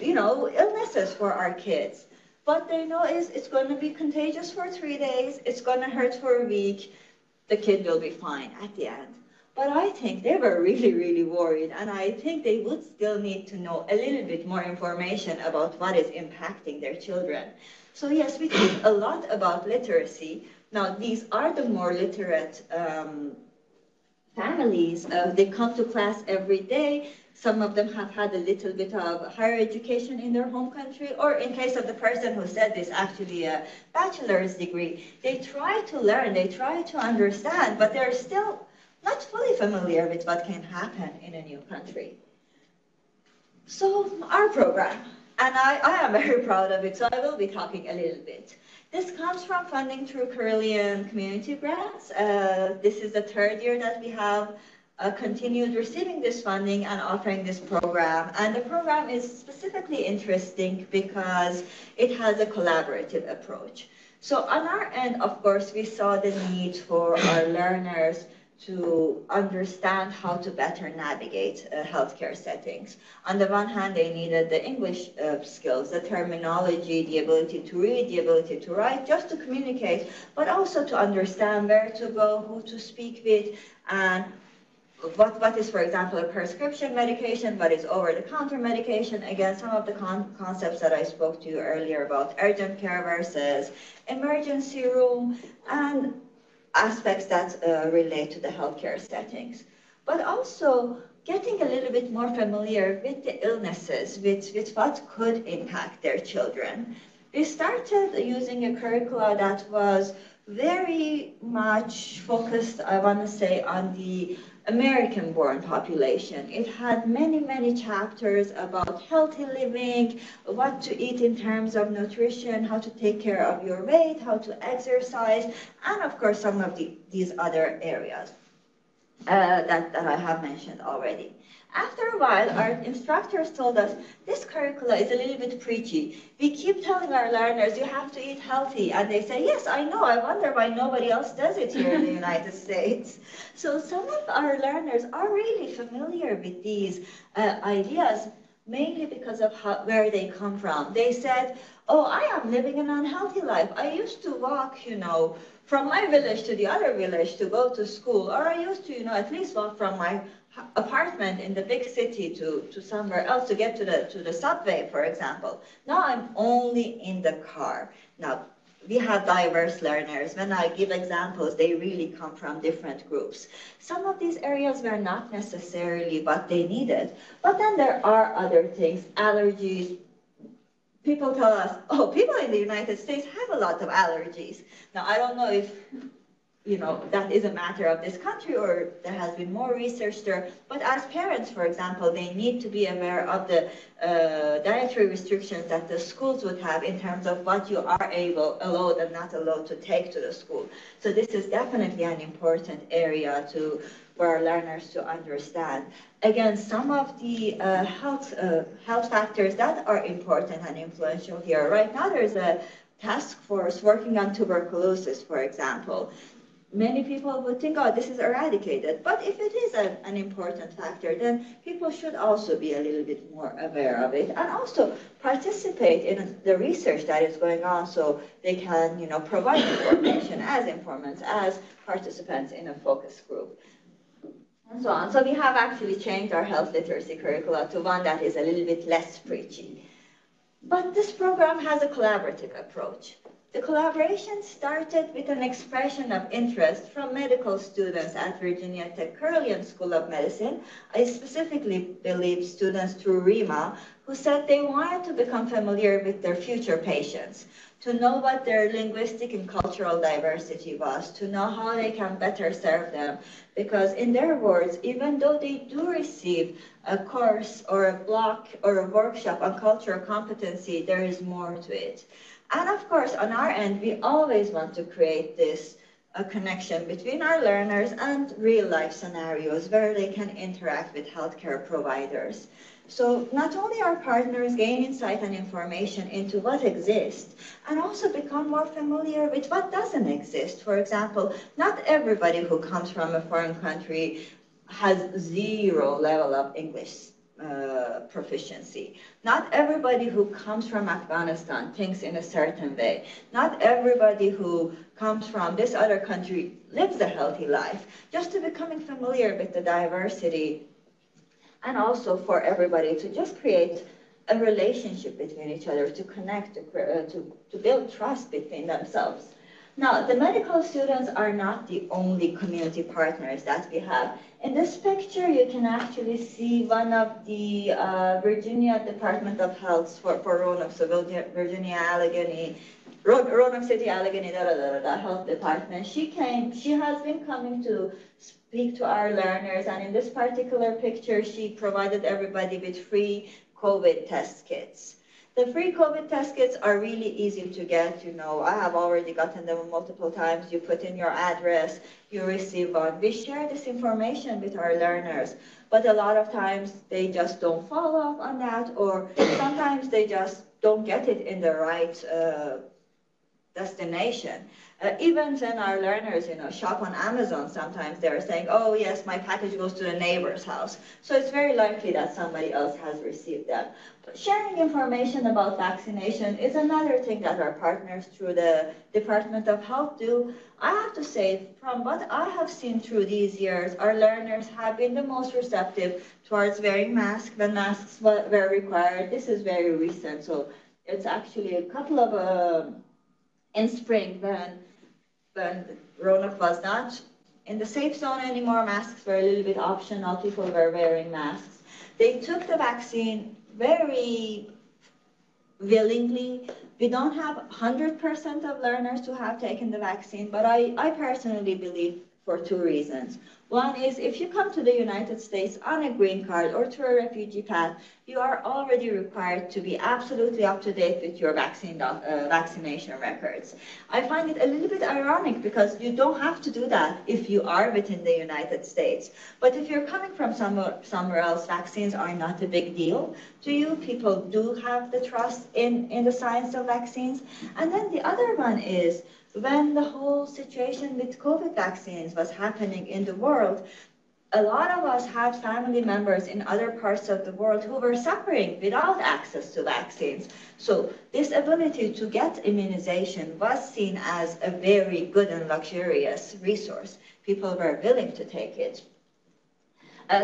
illnesses for our kids. What they know is it's going to be contagious for 3 days, it's going to hurt for a week, the kid will be fine at the end. But I think they were really, really worried, and I think they would still need to know a little bit more information about what is impacting their children. So yes, we talk a lot about literacy. Now, these are the more literate families. They come to class every day. Some of them have had a little bit of higher education in their home country, or in case of the person who said this, actually a bachelor's degree. They try to learn, they try to understand, but they're still not fully familiar with what can happen in a new country. So our program, and I am very proud of it, so I will be talking a little bit. This comes from funding through Carilion community grants. This is the 3rd year that we have continued receiving this funding and offering this program. And the program is specifically interesting because it has a collaborative approach. So on our end, of course, we saw the need for our learners to understand how to better navigate healthcare settings. On the one hand, they needed the English skills, the terminology, the ability to read, the ability to write, just to communicate, but also to understand where to go, who to speak with, and what is, for example, a prescription medication, what is over-the-counter medication. Again, some of the concepts that I spoke to you earlier about urgent care versus emergency room, and aspects that relate to the healthcare settings. But also getting a little bit more familiar with the illnesses, with what could impact their children. We started using a curricula that was very much focused, I want to say, on the American-born population. It had many, many chapters about healthy living, what to eat in terms of nutrition, how to take care of your weight, how to exercise, and of course some of these other areas that I have mentioned already. After a while, our instructors told us, this curricula is a little bit preachy. We keep telling our learners, you have to eat healthy. And they say, yes, I know. I wonder why nobody else does it here in the United States. So some of our learners are really familiar with these ideas, mainly because of where they come from. They said, oh, I am living an unhealthy life. I used to walk, from my village to the other village to go to school, or I used to, at least walk from my apartment in the big city to somewhere else to get to the subway, for example. Now I'm only in the car. Now, we have diverse learners. When I give examples, they really come from different groups. Some of these areas were not necessarily what they needed, but then there are other things, allergies. People tell us, oh, people in the United States have a lot of allergies. Now, I don't know if that is a matter of this country or there has been more research there. But as parents, for example, they need to be aware of the dietary restrictions that the schools would have in terms of what you are allowed and not allowed to take to the school. So this is definitely an important area for our learners to understand. Again, some of the health factors that are important and influential here. Right now, there's a task force working on tuberculosis, for example. Many people would think, oh, this is eradicated. But if it is an important factor, then people should also be a little bit more aware of it and also participate in the research that is going on so they can, provide information as informants, as participants in a focus group, and so on. So we have actually changed our health literacy curricula to one that is a little bit less preachy. But this program has a collaborative approach. The collaboration started with an expression of interest from medical students at Virginia Tech Carilion School of Medicine. I specifically believe students through RIMA who said they wanted to become familiar with their future patients, to know what their linguistic and cultural diversity was, to know how they can better serve them. Because in their words, even though they do receive a course or a block or a workshop on cultural competency, there is more to it. And of course, on our end, we always want to create this connection between our learners and real-life scenarios where they can interact with healthcare providers. So not only our partners gain insight and information into what exists, and also become more familiar with what doesn't exist. For example, not everybody who comes from a foreign country has zero level of English proficiency. Not everybody who comes from Afghanistan thinks in a certain way. Not everybody who comes from this other country lives a healthy life. Just to becoming familiar with the diversity, and also for everybody to just create a relationship between each other, to connect, to build trust between themselves. Now, the medical students are not the only community partners that we have. In this picture, you can actually see one of the Virginia Department of Health for Roanoke, so Virginia Allegheny, Roanoke City Allegheny, Health Department. She has been coming to speak to our learners, and in this particular picture, she provided everybody with free COVID test kits. The free COVID test kits are really easy to get. I have already gotten them multiple times. You put in your address, you receive one. We share this information with our learners, but a lot of times they just don't follow up on that, or sometimes they just don't get it in the right destination. Even when our learners, shop on Amazon, sometimes they're saying, oh yes, my package goes to the neighbor's house. So it's very likely that somebody else has received them. But sharing information about vaccination is another thing that our partners through the Department of Health do. I have to say, from what I have seen through these years, our learners have been the most receptive towards wearing masks when masks were required. This is very recent, so it's actually a couple of in spring when Roanoke was not in the safe zone anymore, masks were a little bit optional, people were wearing masks. They took the vaccine very willingly. We don't have 100% of learners who have taken the vaccine, but I personally believe for two reasons. One is if you come to the United States on a green card or through a refugee path, you are already required to be absolutely up to date with your vaccination records. I find it a little bit ironic because you don't have to do that if you are within the United States. But if you're coming from somewhere else, vaccines are not a big deal to you. People do have the trust in the science of vaccines. And then the other one is when the whole situation with COVID vaccines was happening in the world, a lot of us had family members in other parts of the world who were suffering without access to vaccines. So this ability to get immunization was seen as a very good and luxurious resource. People were willing to take it.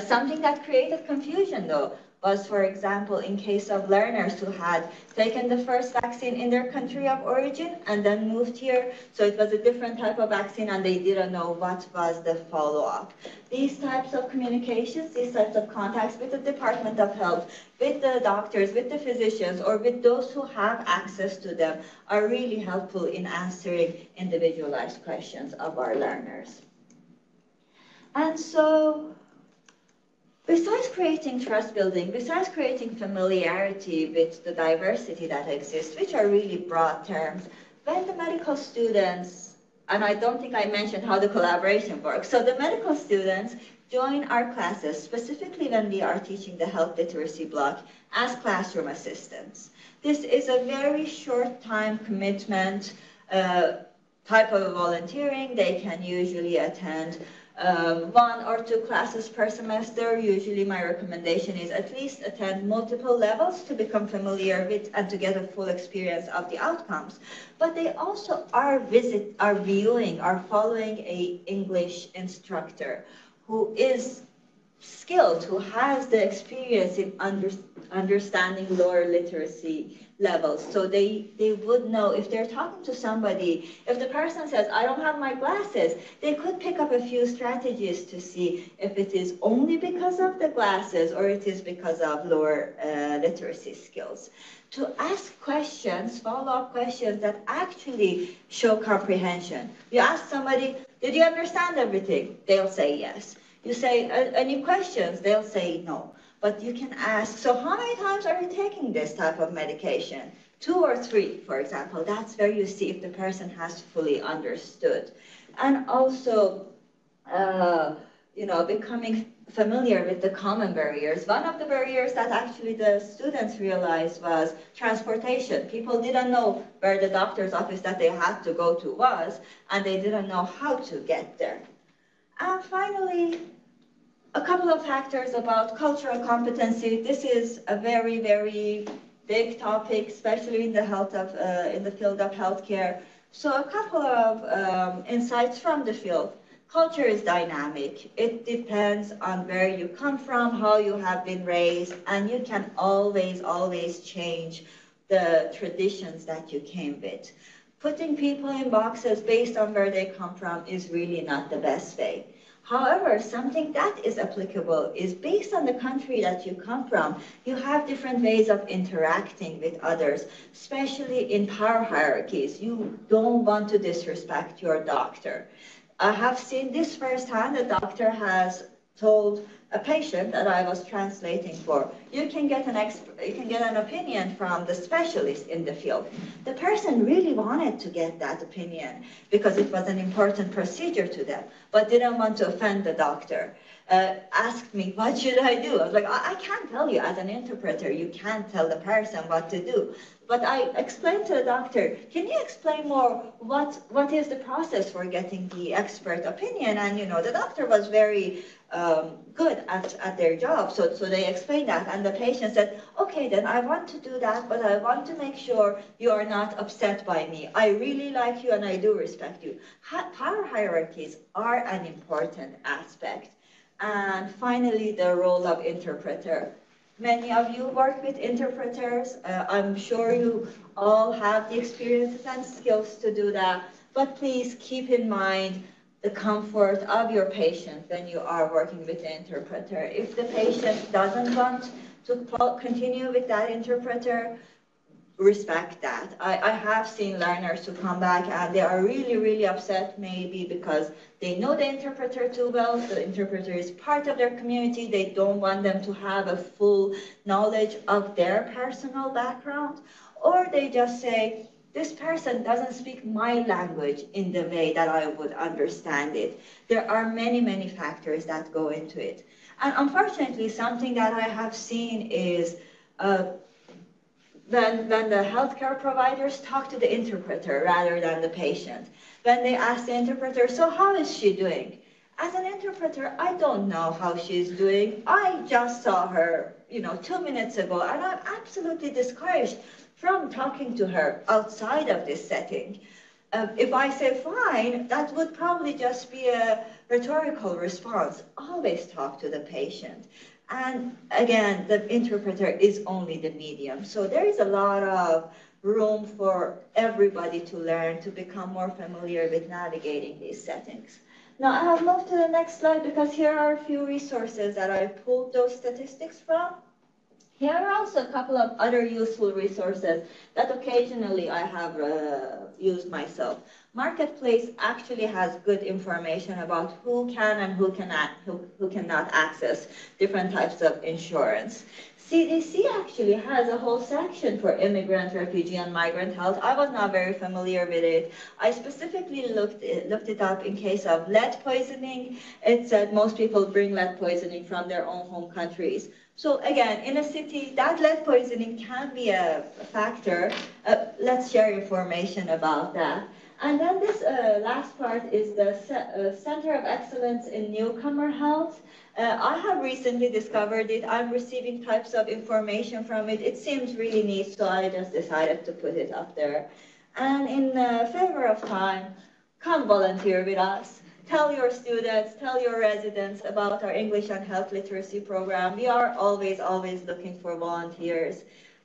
Something that created confusion, though, was, for example, in case of learners who had taken the first vaccine in their country of origin and then moved here. So it was a different type of vaccine and they didn't know what was the follow-up. These types of communications, these types of contacts with the Department of Health, with the doctors, with the physicians, or with those who have access to them are really helpful in answering individualized questions of our learners. And so, besides creating trust building, besides creating familiarity with the diversity that exists, which are really broad terms, when the medical students, and I don't think I mentioned how the collaboration works, so the medical students join our classes, specifically when we are teaching the health literacy block, as classroom assistants. This is a very short time commitment type of volunteering. They can usually attend 1 or 2 classes per semester. Usually my recommendation is at least attend multiple levels to become familiar with and to get a full experience of the outcomes. But they also are viewing, are following an English instructor who is skilled, who has the experience in understanding lower literacy levels. So they would know if they're talking to somebody, if the person says, I don't have my glasses, they could pick up a few strategies to see if it is only because of the glasses or it is because of lower literacy skills. To ask questions, follow-up questions that actually show comprehension. You ask somebody, did you understand everything? They'll say yes. You say, any questions? They'll say no. But you can ask, so how many times are you taking this type of medication? 2 or 3, for example. That's where you see if the person has fully understood. And also, becoming familiar with the common barriers. One of the barriers that actually the students realized was transportation. People didn't know where the doctor's office that they had to go to was, and they didn't know how to get there. And finally, a couple of factors about cultural competency. This is a very, very big topic, especially in the in the field of healthcare. So a couple of insights from the field. Culture is dynamic. It depends on where you come from, how you have been raised, and you can always change the traditions that you came with. Putting people in boxes based on where they come from is really not the best way. However, something that is applicable is based on the country that you come from, you have different ways of interacting with others, especially in power hierarchies. You don't want to disrespect your doctor. I have seen this firsthand. A doctor has told a patient that I was translating for, you can get an opinion from the specialist in the field. The person really wanted to get that opinion because it was an important procedure to them, but didn't want to offend the doctor. Asked me, what should I do? I was like, I can't tell you as an interpreter. You can't tell the person what to do. But I explained to the doctor, can you explain more what is the process for getting the expert opinion? And the doctor was very good at their job. So they explained that, and the patient said, okay, then I want to do that, but I want to make sure you are not upset by me. I really like you and I do respect you. Power hierarchies are an important aspect. And finally, the role of interpreter. Many of you work with interpreters. I'm sure you all have the experiences and skills to do that, but please keep in mind the comfort of your patient when you are working with the interpreter. If the patient doesn't want to continue with that interpreter, respect that. I have seen learners who come back and they are really, really upset, maybe because they know the interpreter too well. The interpreter is part of their community. They don't want them to have a full knowledge of their personal background. Or they just say, this person doesn't speak my language in the way that I would understand it. There are many, many factors that go into it. And unfortunately, something that I have seen is when the healthcare providers talk to the interpreter rather than the patient. When they ask the interpreter, so how is she doing? As an interpreter, I don't know how she's doing. I just saw her, 2 minutes ago, and I'm absolutely discouraged from talking to her outside of this setting. if I say fine, that would probably just be a rhetorical response. Always talk to the patient. And again, the interpreter is only the medium. So there is a lot of room for everybody to learn, to become more familiar with navigating these settings. Now I have moved to the next slide because here are a few resources that I pulled those statistics from. Here are also a couple of other useful resources that occasionally I have used myself. Marketplace actually has good information about who can and who cannot access different types of insurance. CDC actually has a whole section for immigrant, refugee, and migrant health. I was not very familiar with it. I specifically looked it up in case of lead poisoning. It said most people bring lead poisoning from their own home countries. So again, in a city, that lead poisoning can be a factor. Let's share information about that. And then this last part is the Center of Excellence in Newcomer Health. I have recently discovered it. I'm receiving types of information from it. It seems really neat, so I just decided to put it up there. And in favor of time, come volunteer with us. Tell your students, tell your residents about our English and Health Literacy program. We are always looking for volunteers.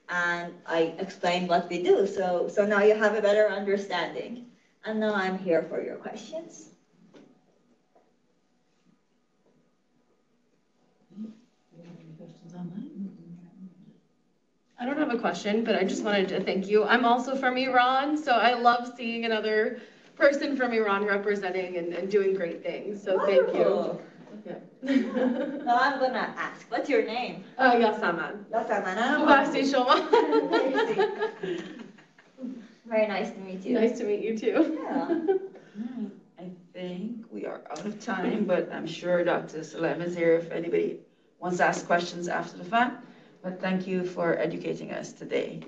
And I explained what we do, so now you have a better understanding. And now I'm here for your questions. I don't have a question, but I just wanted to thank you. I'm also from Iran, so I love seeing another person from Iran representing and doing great things. So Wonderful. Thank you. Now I'm gonna ask, what's your name? Yasaman. Very nice to meet you. Nice to meet you too. Yeah. I think we are out of time, but I'm sure Dr. Salem is here if anybody wants to ask questions after the fact. But thank you for educating us today.